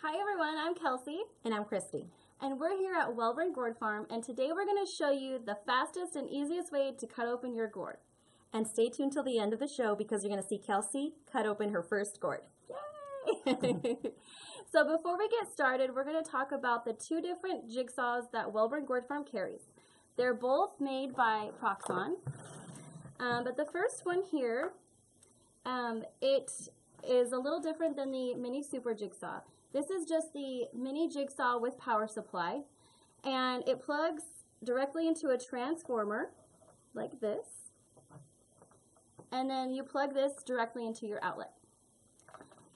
Hi everyone, I'm Kelsey. And I'm Christy. And we're here at Welburn Gourd Farm, and today we're going to show you the fastest and easiest way to cut open your gourd. And stay tuned till the end of the show because you're going to see Kelsey cut open her first gourd. Yay! So before we get started, we're going to talk about the two different jigsaws that Welburn Gourd Farm carries. They're both made by Proxon, but the first one here, it is a little different than the mini super jigsaw. This is just the mini jigsaw with power supply, and it plugs directly into a transformer like this, and then you plug this directly into your outlet.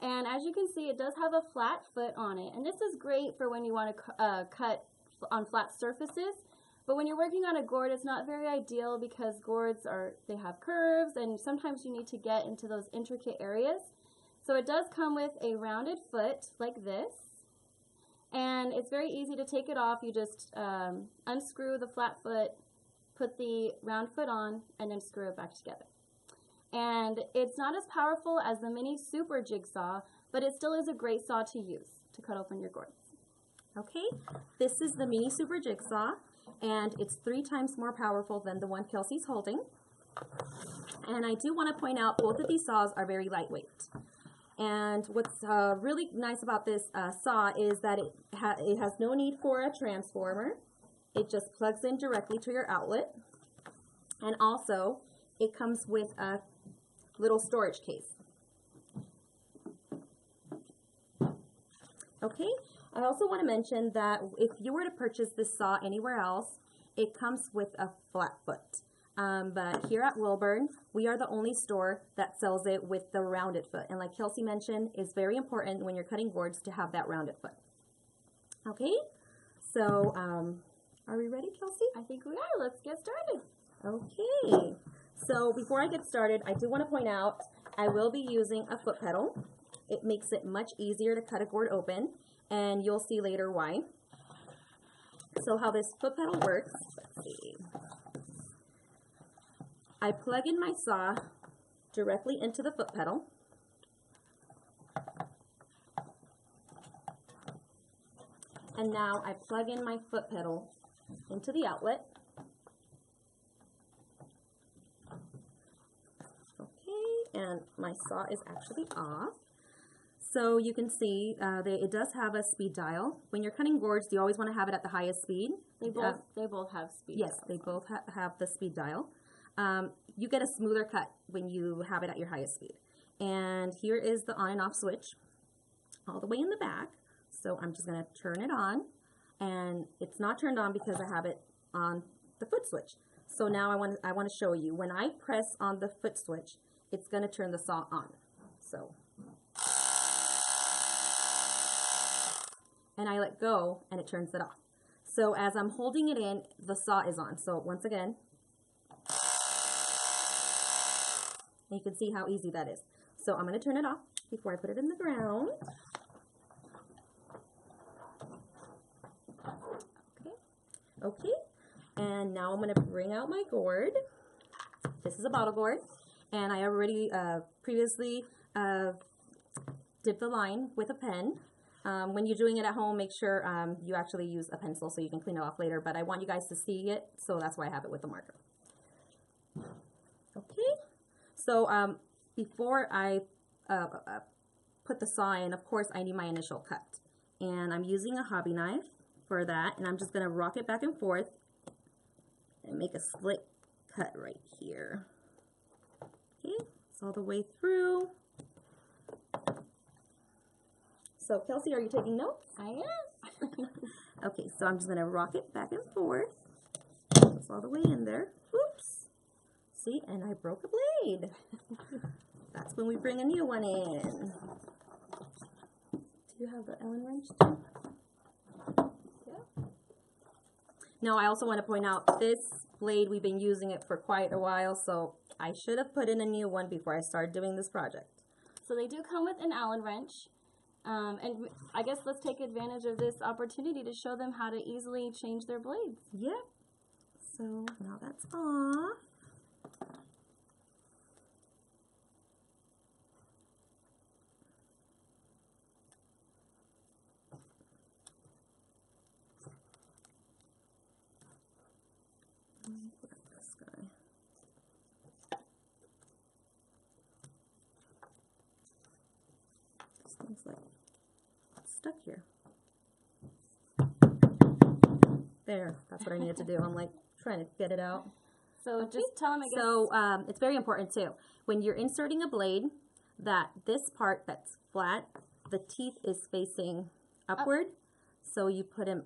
And as you can see, it does have a flat foot on it, and this is great for when you want to cut on flat surfaces. But when you're working on a gourd, it's not very ideal because gourds they have curves, and sometimes you need to get into those intricate areas. So it does come with a rounded foot like this, and it's very easy to take it off. You just unscrew the flat foot, put the round foot on, and then screw it back together. And it's not as powerful as the mini super jigsaw, but it still is a great saw to use to cut open your gourds. Okay, this is the mini super jigsaw, and it's 3 times more powerful than the one Kelsey's holding. And I do want to point out both of these saws are very lightweight. And what's really nice about this saw is that it has no need for a transformer. It just plugs in directly to your outlet. And also, it comes with a little storage case. Okay, I also want to mention that if you were to purchase this saw anywhere else, it comes with a flat foot. But here at Welburn, we are the only store that sells it with the rounded foot. And like Kelsey mentioned, it's very important when you're cutting gourds to have that rounded foot. Okay, so are we ready, Kelsey? I think we are. Let's get started. Okay, so before I get started, I do want to point out I will be using a foot pedal. It makes it much easier to cut a gourd open, and you'll see later why. So how this foot pedal works, let's see. I plug in my saw directly into the foot pedal. And now I plug in my foot pedal into the outlet. Okay, and my saw is actually off. So you can see it does have a speed dial. When you're cutting gourds, you always want to have it at the highest speed. They both have speed Yes, dials. they both have the speed dial. You get a smoother cut when you have it at your highest speed. And here is the on and off switch all the way in the back. So I'm just going to turn it on, and it's not turned on because I have it on the foot switch. So now I want to show you. When I press on the foot switch, it's going to turn the saw on. So, and I let go and it turns it off. So as I'm holding it in, the saw is on. So once again, and you can see how easy that is. So I'm going to turn it off before I put it in the ground. Okay, and now I'm going to bring out my gourd. This is a bottle gourd, and I already previously dipped the line with a pen. When you're doing it at home, make sure you actually use a pencil so you can clean it off later, but I want you guys to see it, so that's why I have it with a marker. Okay. So before I put the saw in, of course, I need my initial cut. And I'm using a hobby knife for that, and I'm just going to rock it back and forth and make a slit cut right here. Okay, it's all the way through. So, Kelsey, are you taking notes? I am. Okay, so I'm just going to rock it back and forth. It's all the way in there. Oops. See, and I broke a blade. That's when we bring a new one in. Do you have the Allen wrench too? Yeah. Now, I also want to point out this blade, we've been using it for quite a while, so I should have put in a new one before I started doing this project. So they do come with an Allen wrench. And I guess let's take advantage of this opportunity to show them how to easily change their blades. Yep. So now that's off. like stuck here. There, that's what I needed to do. I'm like trying to get it out. So Okay. just tell them again. So it's very important too. When you're inserting a blade, that this part that's flat, the teeth is facing upward. So you put it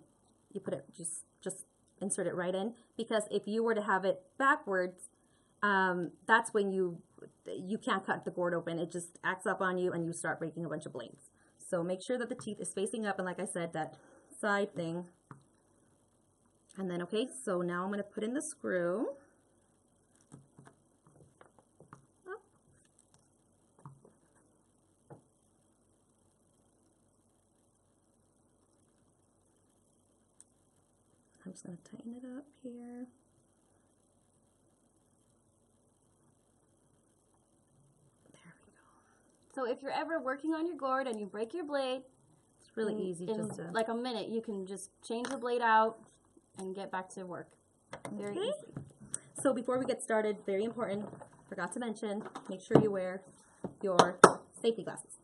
just insert it right in, because if you were to have it backwards, that's when you can't cut the gourd open. It just acts up on you and you start breaking a bunch of blades. So make sure that the teeth is facing up, and like I said, that side thing. And then, okay, so now I'm going to put in the screw. I'm just going to tighten it up here. There we go. So if you're ever working on your gourd and you break your blade, it's really easy. In just to, like a minute, you can just change the blade out and get back to work. Very easy. So before we get started, very important, forgot to mention, make sure you wear your safety glasses.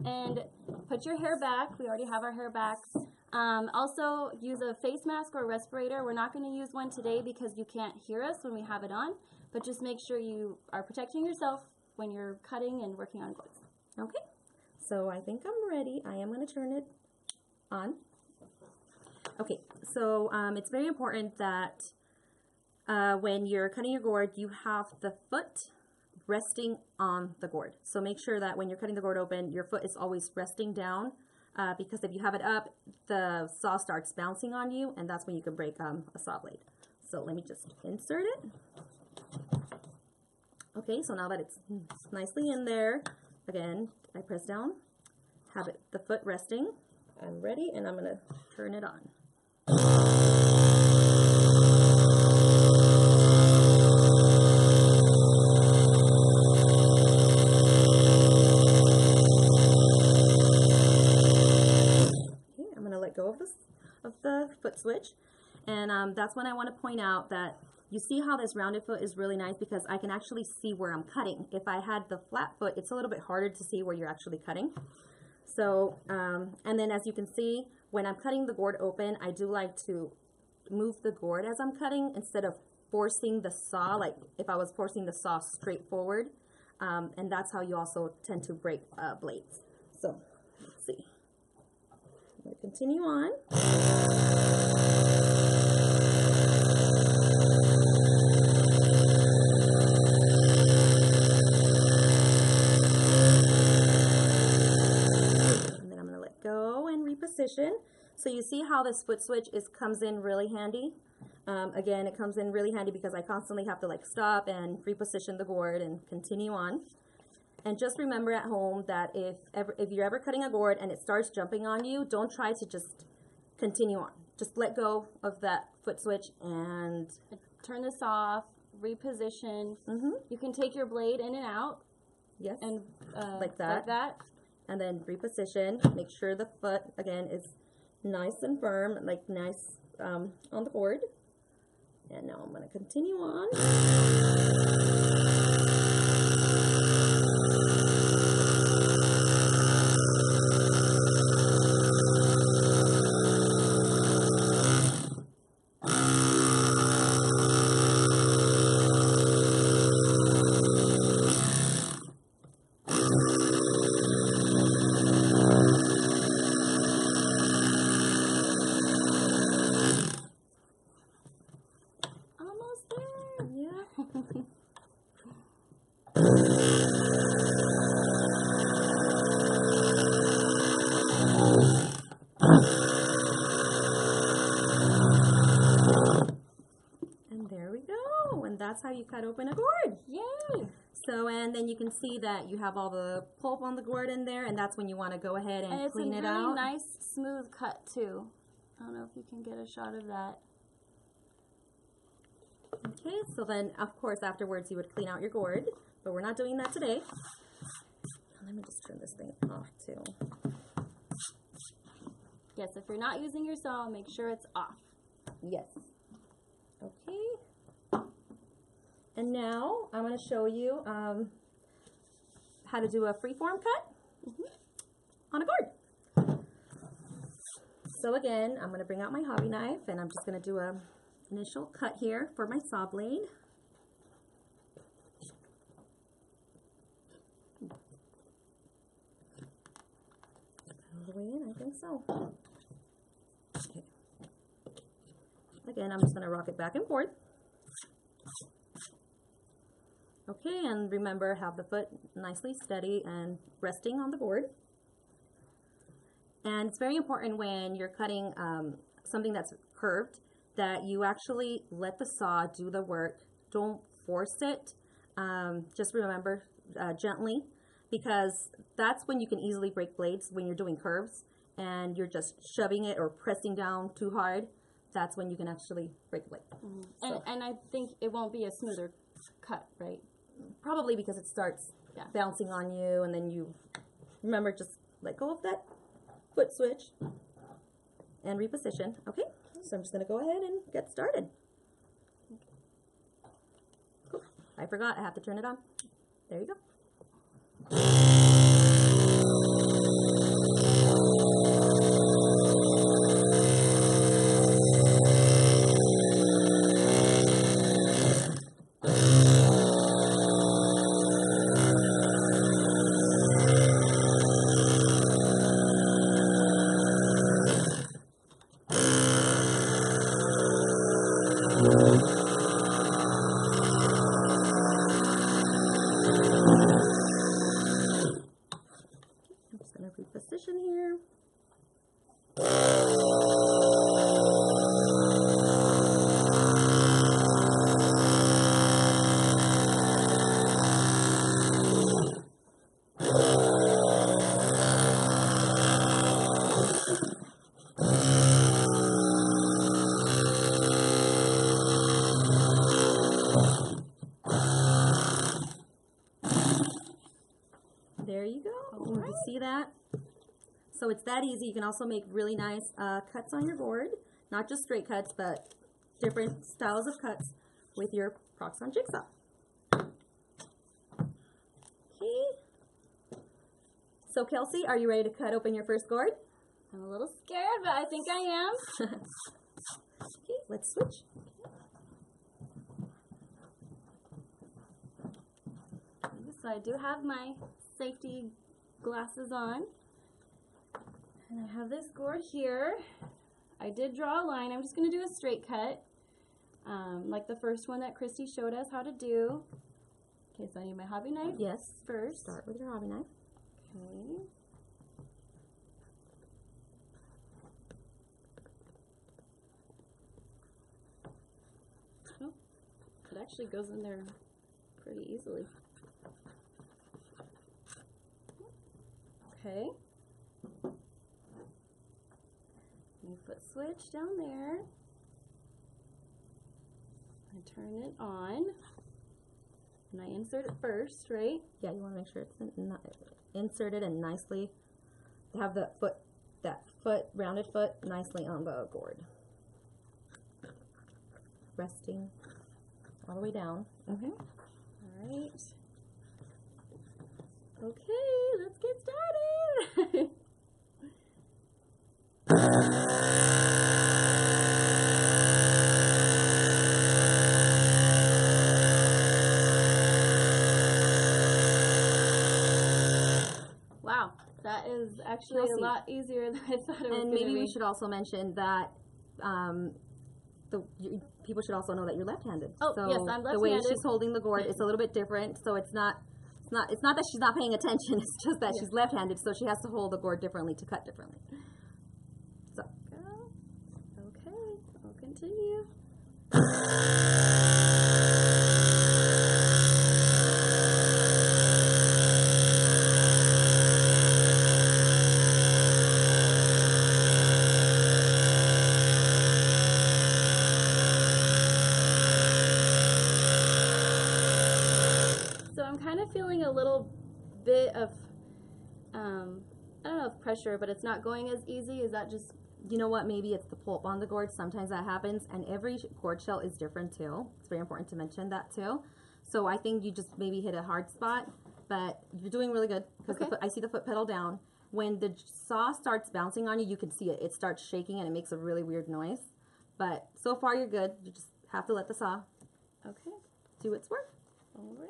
And put your hair back. We already have our hair back. Also, use a face mask or a respirator. We're not going to use one today because you can't hear us when we have it on, but just make sure you are protecting yourself when you're cutting and working on gourds. Okay, so I think I'm ready. I am going to turn it on. Okay, so it's very important that when you're cutting your gourd, you have the foot resting on the gourd. So make sure that when you're cutting the gourd open, your foot is always resting down, because if you have it up, the saw starts bouncing on you, and that's when you can break a saw blade. So let me just insert it. Okay, so now that it's nicely in there, again, I press down, have it the foot resting. I'm ready, and I'm going to turn it on. Go of the foot switch, and that's when I want to point out that you see how this rounded foot is really nice, because I can actually see where I'm cutting. If I had the flat foot, it's a little bit harder to see where you're actually cutting. So and then as you can see, when I'm cutting the gourd open, I do like to move the gourd as I'm cutting instead of forcing the saw, like if I was forcing the saw straight forward, and that's how you also tend to break blades. So let's see. I'm going to continue on. And then I'm going to let go and reposition. So you see how this foot switch comes in really handy. Again, it comes in really handy because I constantly have to like stop and reposition the gourd and continue on. And just remember at home that if you're ever cutting a gourd and it starts jumping on you, don't try to just continue on. Just let go of that foot switch and turn this off, reposition. You can take your blade in and out. Yes, and like that. And then reposition. Make sure the foot, again, is nice and firm, like nice on the gourd. And now I'm going to continue on. Almost there. Yeah. And there we go. And that's how you cut open a gourd. Yay! So, and then you can see that you have all the pulp on the gourd in there, and that's when you want to go ahead and clean it out. And it's a really nice, smooth cut, too. I don't know if you can get a shot of that. Okay, so then, of course, afterwards you would clean out your gourd, but we're not doing that today. Let me just turn this thing off, too. Yes, if you're not using your saw, make sure it's off. Yes. Okay. And now I'm going to show you how to do a freeform cut. So again, I'm going to bring out my hobby knife and I'm just going to do a initial cut here for my saw blade. All the way in, I think so. Okay. Again, I'm just going to rock it back and forth. Okay, and remember, have the foot nicely steady and resting on the board. And it's very important when you're cutting something that's curved that you actually let the saw do the work. Don't force it. Just remember gently, because that's when you can easily break blades, when you're doing curves and you're just shoving it or pressing down too hard. That's when you can actually break a blade. Mm-hmm. So. And I think it won't be a smoother cut, right? Probably because it starts bouncing on you, and then you remember, just let go of that foot switch and reposition. Okay, so I'm just going to go ahead and get started. Cool. I forgot, I have to turn it on. There you go. I'm just going to reposition here. There you go. Right. You see that? So it's that easy. You can also make really nice cuts on your board. Not just straight cuts, but different styles of cuts with your Proxxon Jigsaw. Okay. So Kelsey, are you ready to cut open your first gourd? I'm a little scared, but I think I am. Okay, let's switch. So I do have my safety glasses on. And I have this gourd here. I did draw a line. I'm just going to do a straight cut, like the first one that Christy showed us how to do. Okay, so I need my hobby knife. Yes. First. Start with your hobby knife. Okay. Oh, it actually goes in there pretty easily. Okay. My foot switch down there. I turn it on. And I insert it first, right? Yeah, you want to make sure it's inserted and nicely have that rounded foot nicely on the gourd. Resting all the way down. Okay. All right. Okay, let's get started. Wow, that is actually a lot easier than I thought it was. And maybe we should also mention that people should also know that you're left-handed. Oh, so yes, I'm left-handed. The way she's holding the gourd is a little bit different. So it's not that she's not paying attention. It's just that she's left-handed, so she has to hold the gourd differently to cut differently. So. Okay, I'll continue. So I'm kind of feeling a little bit of, I don't know if pressure, but it's not going as easy. Is that just... You know what, maybe it's the pulp on the gourd. Sometimes that happens, and every gourd shell is different too. It's very important to mention that too. So I think you just maybe hit a hard spot, but you're doing really good because I see the foot pedal down, When the saw starts bouncing on you, you can see it. It starts shaking and it makes a really weird noise. But so far you're good. You just have to let the saw do its work. All right.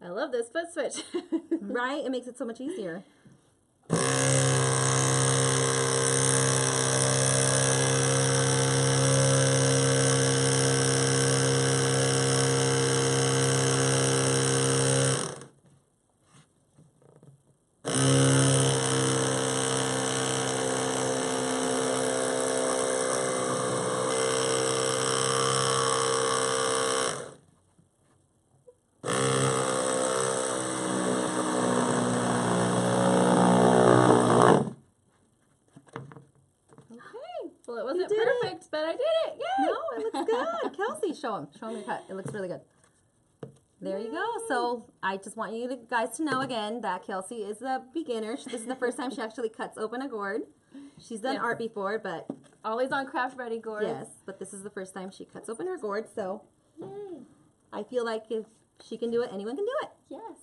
I love this foot switch. Right? It makes it so much easier. Well, it wasn't did perfect, but I did it. Yay! No, it looks good. Kelsey, show him your cut. It looks really good. There you go. So I just want you guys to know again that Kelsey is a beginner. This is the first time she actually cuts open a gourd. She's done art before, but always on craft ready gourds. yes, but this is the first time she cuts open her gourd. So Yay. I feel like if she can do it, anyone can do it. Yes.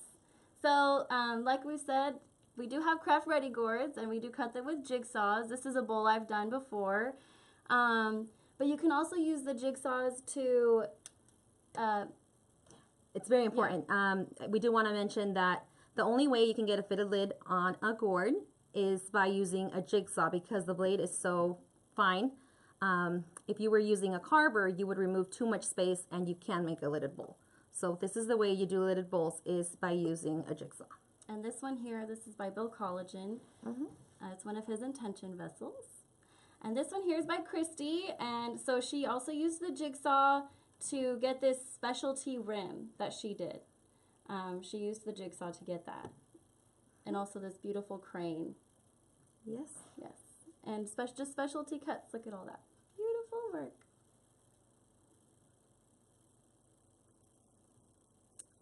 So, like we said, we do have craft ready gourds, and we do cut them with jigsaws. This is a bowl I've done before. But you can also use the jigsaws to... It's very important. We do want to mention that the only way you can get a fitted lid on a gourd is by using a jigsaw because the blade is so fine. If you were using a carver, you would remove too much space and you can make a lidded bowl. So this is the way you do lidded bowls, is by using a jigsaw. And this one here, this is by Bill Collagen. It's one of his intention vessels. And this one here is by Christy, and so she also used the jigsaw to get this specialty rim that she did. She used the jigsaw to get that. And also this beautiful crane. Yes. Yes. And just specialty cuts. Look at all that. Beautiful work.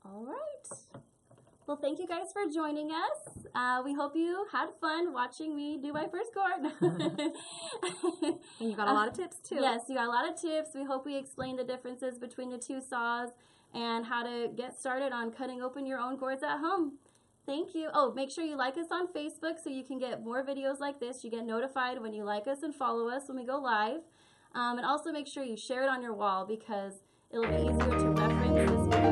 All right. Well, thank you guys for joining us. We hope you had fun watching me do my first gourd. And you got a lot of tips too. Yes, you got a lot of tips. We hope we explained the differences between the two saws and how to get started on cutting open your own gourds at home. Thank you. Oh, make sure you like us on Facebook so you can get more videos like this. You get notified when you like us and follow us when we go live. And also make sure you share it on your wall because it'll be easier to reference this video